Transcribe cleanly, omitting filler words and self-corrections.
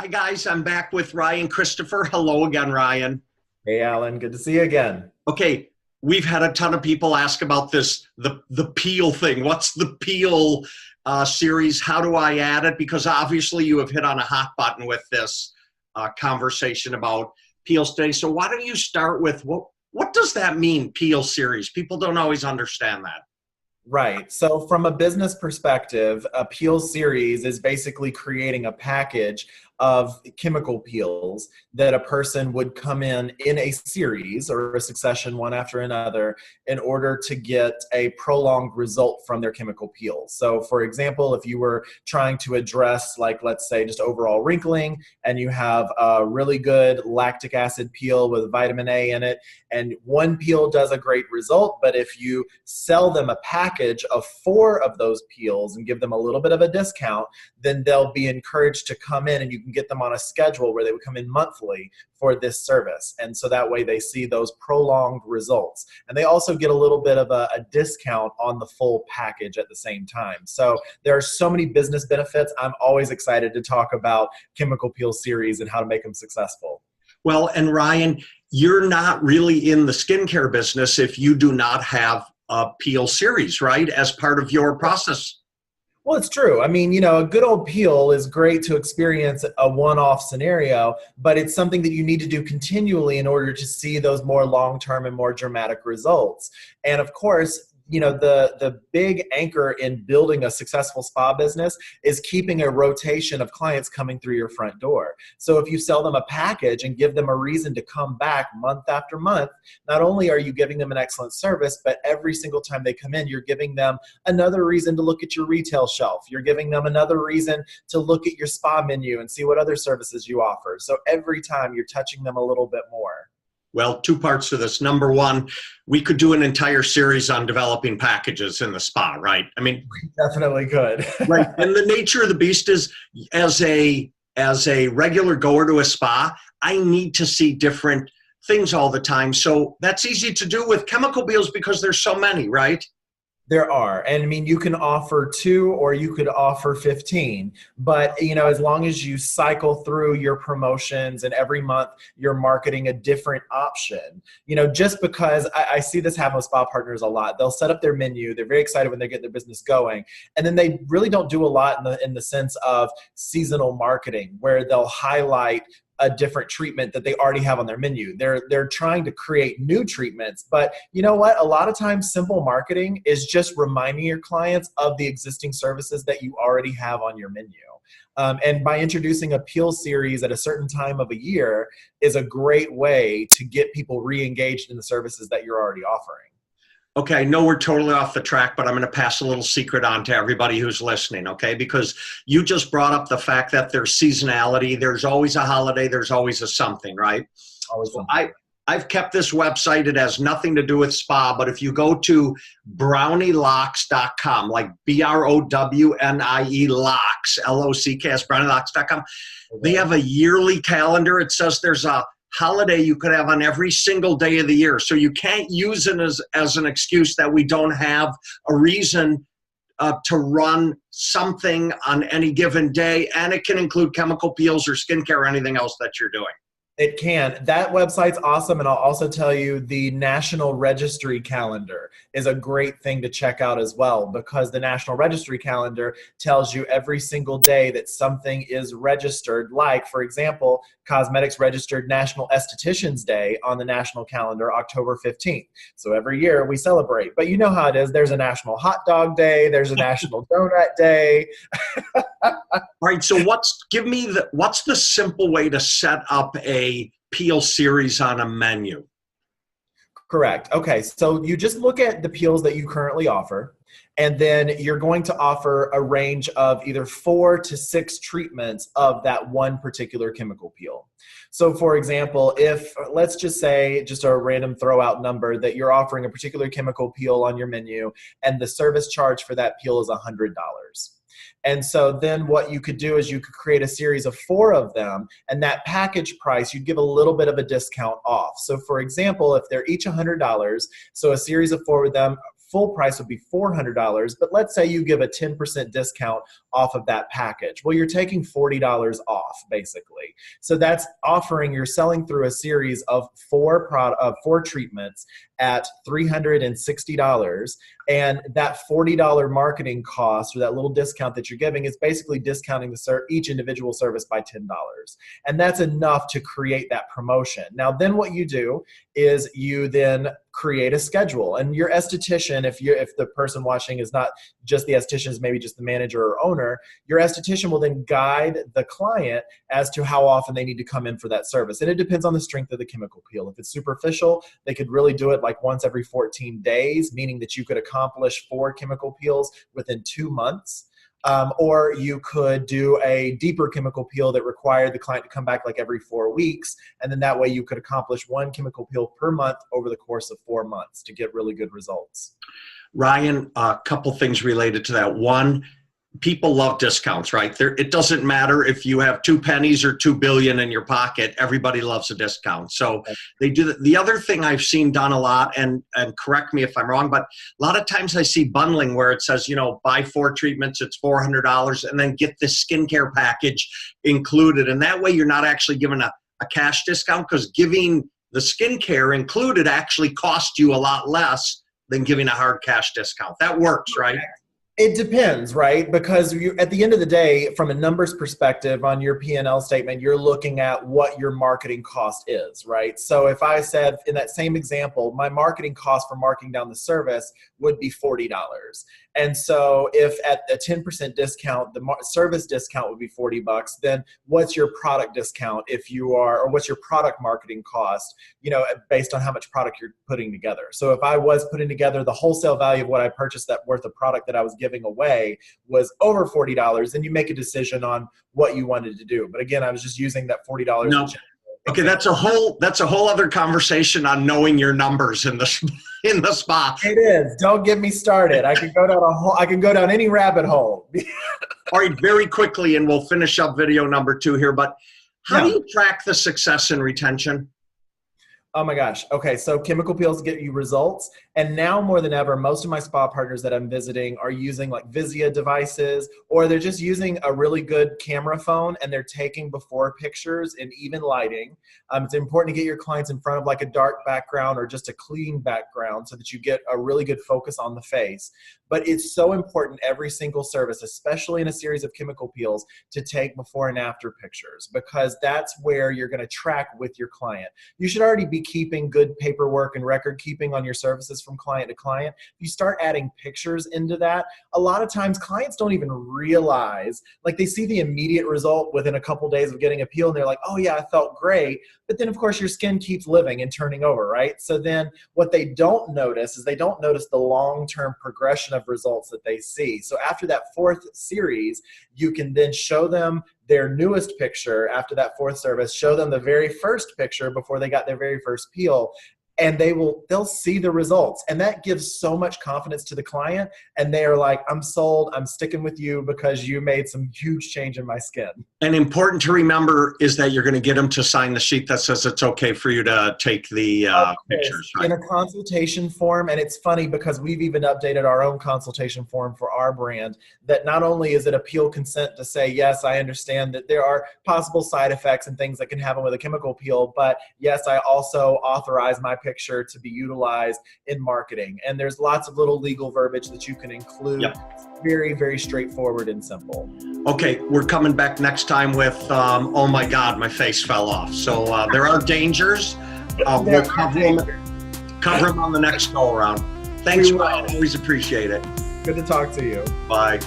Hi guys, I'm back with Ryan Christopher. Hello again, Ryan. Hey, Allan, good to see you again. Okay, we've had a ton of people ask about this, the peel thing. What's the peel series? How do I add it? Because obviously you have hit on a hot button with this conversation about peels today. So why don't you start with what does that mean, peel series? People don't always understand that. Right. So from a business perspective, a peel series is basically creating a package of chemical peels that a person would come in a series or a succession one after another in order to get a prolonged result from their chemical peels. So for example, if you were trying to address, like, let's say just overall wrinkling, and you have a really good lactic acid peel with vitamin A in it, and one peel does a great result, but if you sell them a package of 4 of those peels and give them a little bit of a discount, then they'll be encouraged to come in, and you can get them on a schedule where they would come in monthly for this service. And so that way they see those prolonged results. And they also get a little bit of a discount on the full package at the same time. So there are so many business benefits. I'm always excited to talk about chemical peel series and how to make them successful. Well, and Ryan, you're not really in the skincare business if you do not have a peel series, right, as part of your process. Well, it's true. I mean, a good old peel is great to experience a one-off scenario, but it's something that you need to do continually in order to see those more long-term and more dramatic results. And of course, the big anchor in building a successful spa business is keeping a rotation of clients coming through your front door. So if you sell them a package and give them a reason to come back month after month, not only are you giving them an excellent service, but every single time they come in, you're giving them another reason to look at your retail shelf. You're giving them another reason to look at your spa menu and see what other services you offer. So every time you're touching them a little bit more. Well, 2 parts to this. Number one, we could do an entire series on developing packages in the spa, right? I mean, We definitely could. right. And the nature of the beast is, as a regular goer to a spa, I need to see different things all the time. So that's easy to do with chemical peels because there's so many, right? There are. And I mean, you can offer 2 or you could offer 15. But, as long as you cycle through your promotions and every month you're marketing a different option, just because I see this happen with spa partners a lot. They'll set up their menu. They're very excited when they get their business going. And then they really don't do a lot in the sense of seasonal marketing, where they'll highlight a different treatment that they already have on their menu. They're trying to create new treatments, but you know what? A lot of times simple marketing is just reminding your clients of the existing services that you already have on your menu. And by introducing a peel series at a certain time of a year is a great way to get people re-engaged in the services that you're already offering. Okay, I know we're totally off the track, but I'm going to pass a little secret on to everybody who's listening, okay? Because you just brought up the fact that there's seasonality. There's always a holiday. There's always a something, right? Always So something. I've kept this website. It has nothing to do with spa, but if you go to brownielocks.com, like BROWNIE locks, LOCKS, brownielocks.com, they have a yearly calendar. It says there's a holiday you could have on every single day of the year. So you can't use it as an excuse that we don't have a reason to run something on any given day. And it can include chemical peels or skincare or anything else that you're doing. It can. That website's awesome. And I'll also tell you the National Registry Calendar is a great thing to check out as well, because the National Registry Calendar tells you every single day that something is registered. Like, for example, Cosmedix registered National Estheticians Day on the national calendar, October 15th. So every year we celebrate. But you know how it is. There's a National Hot Dog Day. There's a National Donut Day. All right, so what's the simple way to set up a peel series on a menu? Correct. Okay, so you just look at the peels that you currently offer, and then you're going to offer a range of either 4 to 6 treatments of that one particular chemical peel. So for example, if let's just say, just a random throw out number, that you're offering a particular chemical peel on your menu and the service charge for that peel is $100. And so then what you could do is you could create a series of 4 of them, and that package price, you'd give a little bit of a discount off. So for example, if they're each $100, so a series of 4 of them, full price would be $400, but let's say you give a 10% discount off of that package. Well, you're taking $40 off, basically. So that's you're selling through a series of four treatments at $360, and that $40 marketing cost, or that little discount that you're giving, is basically discounting each individual service by $10. And that's enough to create that promotion. Now, then what you do is you then create a schedule, and your esthetician, if the person watching is not just the esthetician, is maybe just the manager or owner, your esthetician will then guide the client as to how often they need to come in for that service. And it depends on the strength of the chemical peel. If it's superficial, they could really do it like once every 14 days, meaning that you could accomplish 4 chemical peels within 2 months. Or you could do a deeper chemical peel that required the client to come back like every 4 weeks. And then that way you could accomplish 1 chemical peel per month over the course of 4 months to get really good results. Ryan, a couple things related to that. One, people love discounts, right? It doesn't matter if you have 2 pennies or 2 billion in your pocket. Everybody loves a discount. So they do that. The other thing I've seen done a lot, and correct me if I'm wrong, but a lot of times I see bundling where it says, buy 4 treatments, it's $400, and then get this skincare package included. And that way you're not actually giving a cash discount, because giving the skincare included actually costs you a lot less than giving a hard cash discount. That works, right? It depends, right? Because at the end of the day, from a numbers perspective on your P&L statement, you're looking at what your marketing cost is, right? So if I said in that same example, my marketing cost for marking down the service would be $40. And so if at a 10% discount, the service discount would be $40, then what's your product discount or what's your product marketing cost, based on how much product you're putting together. So if I was putting together the wholesale value of what I purchased, that worth of product that I was giving away was over $40, then you make a decision on what you wanted to do. But again, I was just using that $40. No. Okay, that's a whole other conversation on knowing your numbers in the spa. It is. Don't get me started. I can go down any rabbit hole. All right, very quickly, and we'll finish up video number 2 here. But how do you track the success and retention? Oh my gosh. Okay, so chemical peels get you results. And now more than ever, most of my spa partners that I'm visiting are using like Vizia devices, or they're just using a really good camera phone and they're taking before pictures in even lighting. It's important to get your clients in front of like a dark background or just a clean background so that you get a really good focus on the face. But it's so important every single service, especially in a series of chemical peels, to take before and after pictures, because that's where you're going to track with your client. You should already be keeping good paperwork and record keeping on your services from client to client. If you start adding pictures into that, a lot of times clients don't even realize, like they see the immediate result within a couple days of getting a peel and they're like, oh yeah, I felt great. But then of course your skin keeps living and turning over, right? So then what they don't notice is they don't notice the long-term progression of results that they see. So after that 4th series, you can then show them their newest picture after that 4th service, show them the very first picture before they got their very first peel, and they'll see the results. And that gives so much confidence to the client. And they are like, I'm sold, I'm sticking with you because you made some huge change in my skin. And important to remember is that you're going to get them to sign the sheet that says it's okay for you to take the pictures. Right? In a consultation form. And it's funny because we've even updated our own consultation form for our brand, that not only is it appeal consent to say, yes, I understand that there are possible side effects and things that can happen with a chemical peel, but yes, I also authorize my picture to be utilized in marketing. And there's lots of little legal verbiage that you can include. Yep. Very, very straightforward and simple. Okay, we're coming back next time with, oh my God, my face fell off. So there are dangers. We'll cover them on the next go around. Thanks, Ryan. Always appreciate it. Good to talk to you. Bye.